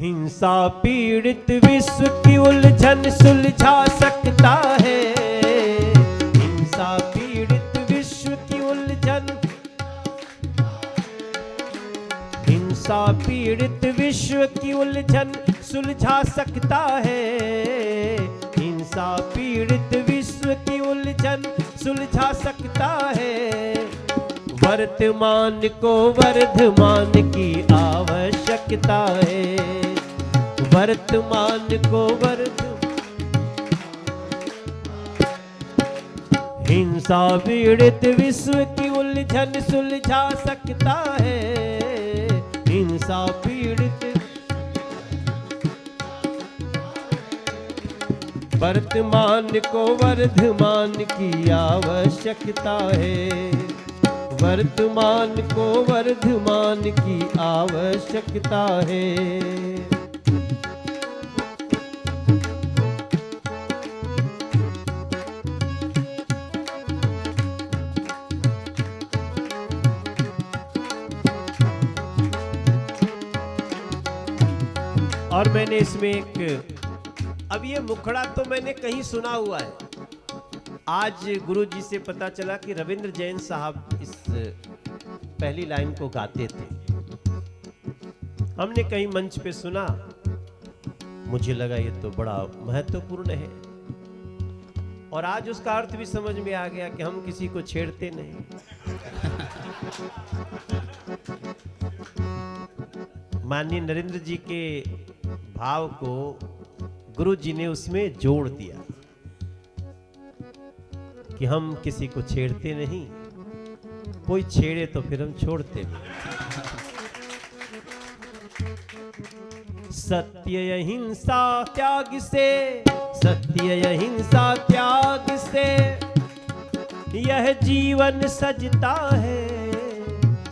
हिंसा पीड़ित विश्व की उलझन सुलझा सकता है। हिंसा पीड़ित विश्व की उलझन, हिंसा पीड़ित विश्व की उलझन सुलझा सकता है। हिंसा पीड़ित विश्व की उलझन सुलझा सकता है। वर्तमान को वर्धमान की आवश्यकता है। वर्तमान को हिंसा पीड़ित विश्व की उलझन सुलझा सकता है। हिंसा पीड़ित वर्तमान को वर्धमान की आवश्यकता है। वर्तमान को वर्धमान की आवश्यकता है। और मैंने इसमें एक, अब ये मुखड़ा तो मैंने कहीं सुना हुआ है। आज गुरु जी से पता चला कि रविंद्र जैन साहब इस पहली लाइन को गाते थे। हमने कहीं मंच पे सुना, मुझे लगा ये तो बड़ा महत्वपूर्ण है। और आज उसका अर्थ भी समझ में आ गया कि हम किसी को छेड़ते नहीं। माननीय नरेंद्र जी के भाव को गुरु जी ने उसमें जोड़ दिया कि हम किसी को छेड़ते नहीं, कोई छेड़े तो फिर हम छोड़ते भी। सत्य अहिंसा त्याग से, सत्य अहिंसा त्याग से यह जीवन सजता है।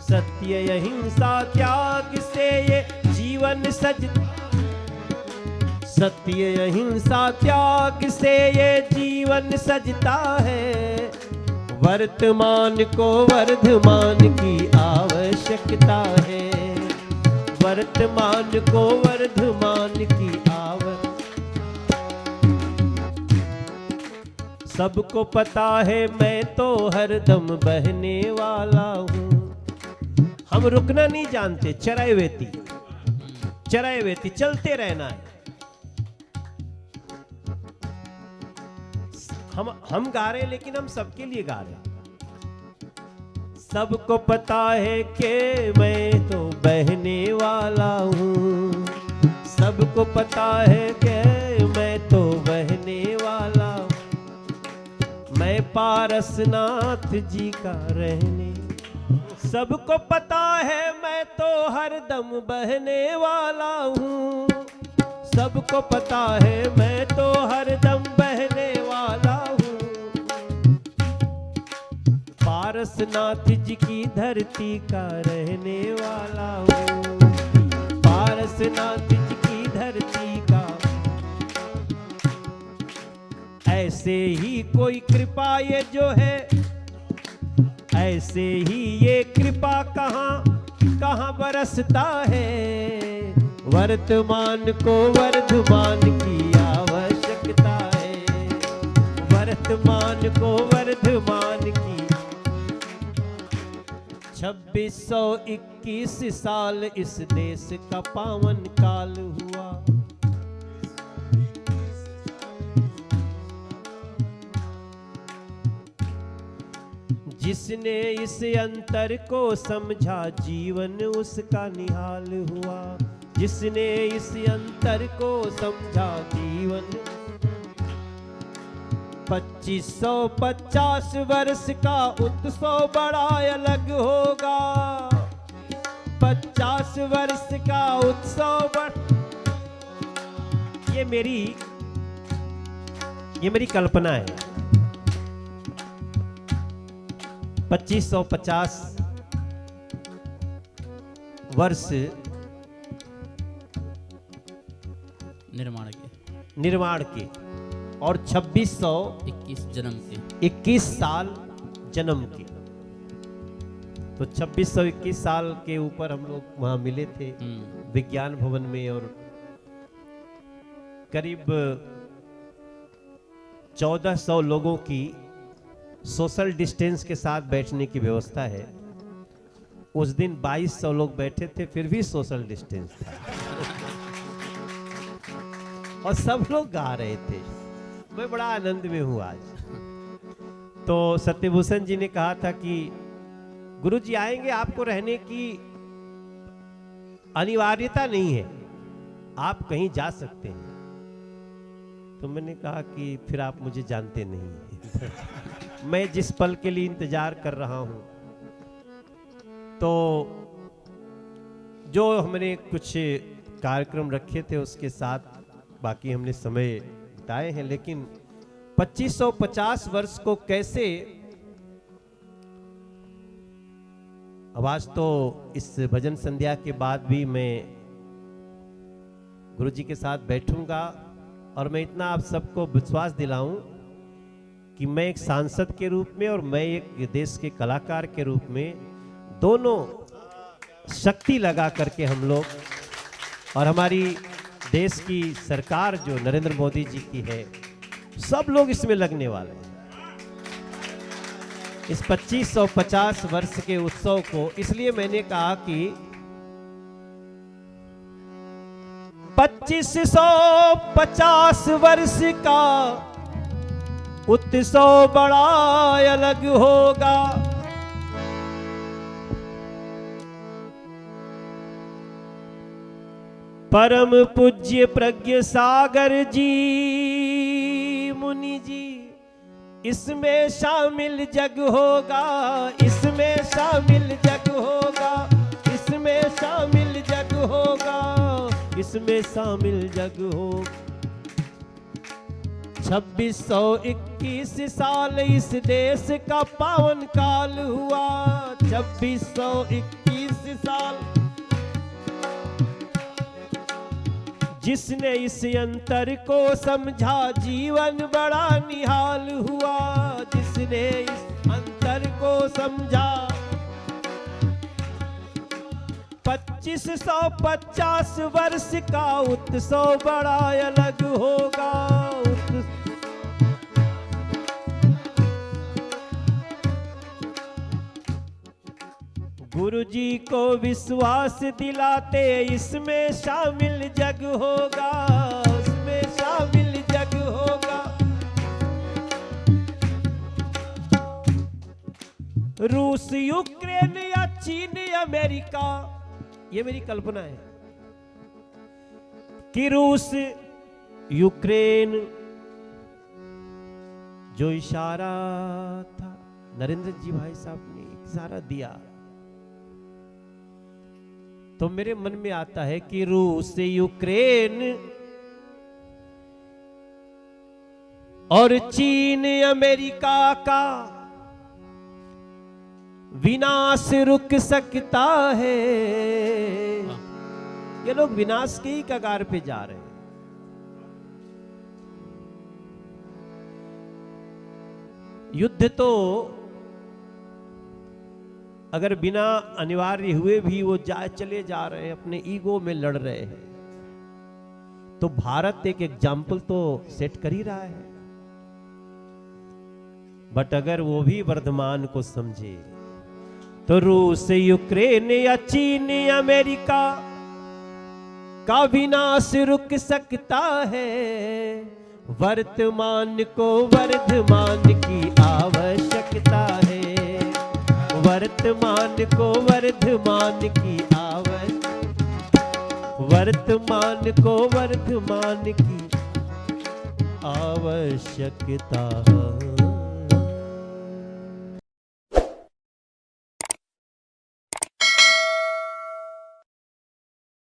सत्य अहिंसा त्याग से ये जीवन सजता, सत्य अहिंसा त्याग से ये जीवन सजता है। वर्तमान को वर्धमान की आवश्यकता है। वर्तमान को वर्धमान की सबको पता है मैं तो हरदम बहने वाला हूँ। हम रुकना नहीं जानते, चराए वेती चलते रहना है। हम गा रहे हैं, लेकिन हम सबके लिए गा रहे हैं। सबको पता है कि मैं तो बहने वाला हूँ। सबको पता है कि मैं तो बहने वाला हूँ। मैं पारसनाथ जी का रहने। सबको पता है मैं तो हरदम बहने वाला हूँ। सबको पता है मैं तो हरदम बहने वाला हूँ। पारसनाथ जी की धरती का रहने वाला हूँ। पारसनाथ जी की धरती का। ऐसे ही कोई कृपा ये जो है, ऐसे ही ये कृपा कहाँ बरसता है। वर्तमान को वर्धमान की आवश्यकता है। वर्तमान को वर्धमान की। 2621 साल इस देश का पावन काल हुआ। जिसने इस अंतर को समझा जीवन उसका निहाल हुआ। जिसने इस अंतर को समझा जीवन। 2550 वर्ष का उत्सव बड़ा अलग होगा। 50 वर्ष का उत्सव ये मेरी कल्पना है। 2550 वर्ष निर्माण के और 2621 साल जन्म के। तो 2621 साल के ऊपर हम लोग वहां मिले थे विज्ञान भवन में। और करीब 1400 लोगों की सोशल डिस्टेंस के साथ बैठने की व्यवस्था है। उस दिन 2200 लोग बैठे थे, फिर भी सोशल डिस्टेंस था और सब लोग गा रहे थे। मैं बड़ा आनंद में हूं आज। तो सत्यभूषण जी ने कहा था कि गुरु जी आएंगे, आपको रहने की अनिवार्यता नहीं है, आप कहीं जा सकते हैं। तो मैंने कहा कि फिर आप मुझे जानते नहीं हैं मैं जिस पल के लिए इंतजार कर रहा हूं, तो जो हमने कुछ कार्यक्रम रखे थे उसके साथ बाकी हमने समय बिताए हैं, लेकिन 2550 वर्ष को कैसे, अब आज तो इस भजन संध्या के बाद भी मैं गुरु जी के साथ बैठूंगा और मैं इतना आप सबको विश्वास दिलाऊं कि मैं एक सांसद के रूप में और मैं एक देश के कलाकार के रूप में दोनों शक्ति लगा करके हम लोग और हमारी देश की सरकार जो नरेंद्र मोदी जी की है, सब लोग इसमें लगने वाले हैं। इस 2550 वर्ष के उत्सव को इसलिए मैंने कहा कि 2550 वर्ष का उत्सव बड़ा अलग होगा। परम पूज्य प्रज्ञ सागर जी मुनि जी इसमें शामिल जग होगा, इसमें शामिल जग होगा, इसमें शामिल जग होगा, इसमें शामिल जग होगा। 2621 साल इस देश का पावन काल हुआ, 2621 साल जिसने इस अंतर को समझा जीवन बड़ा निहाल हुआ, जिसने इस अंतर को समझा। 2550 वर्ष का उत्सव बड़ा अलग होगा। गुरु जी को विश्वास दिलाते इसमें शामिल जग होगा, उसमें शामिल जग होगा। रूस, यूक्रेन या चीन, अमेरिका, ये मेरी कल्पना है कि रूस, यूक्रेन जो इशारा था, नरेंद्र जी भाई साहब ने इशारा दिया, तो मेरे मन में आता है कि रूस, यूक्रेन और चीन, अमेरिका का विनाश रुक सकता है। ये लोग विनाश के ही कगार पे जा रहे हैं। युद्ध तो अगर बिना अनिवार्य हुए भी वो चले जा रहे हैं, अपने ईगो में लड़ रहे हैं, तो भारत एक एग्जाम्पल तो सेट कर ही रहा है। बट अगर वो भी वर्तमान को समझे तो रूस, यूक्रेन या चीन, अमेरिका का विनाश रुक सकता है। वर्तमान को वर्धमान की आवश्यकता है, वर्तमान को वर्धमान की वर्तमान को वर्धमान की आवश्यकता है।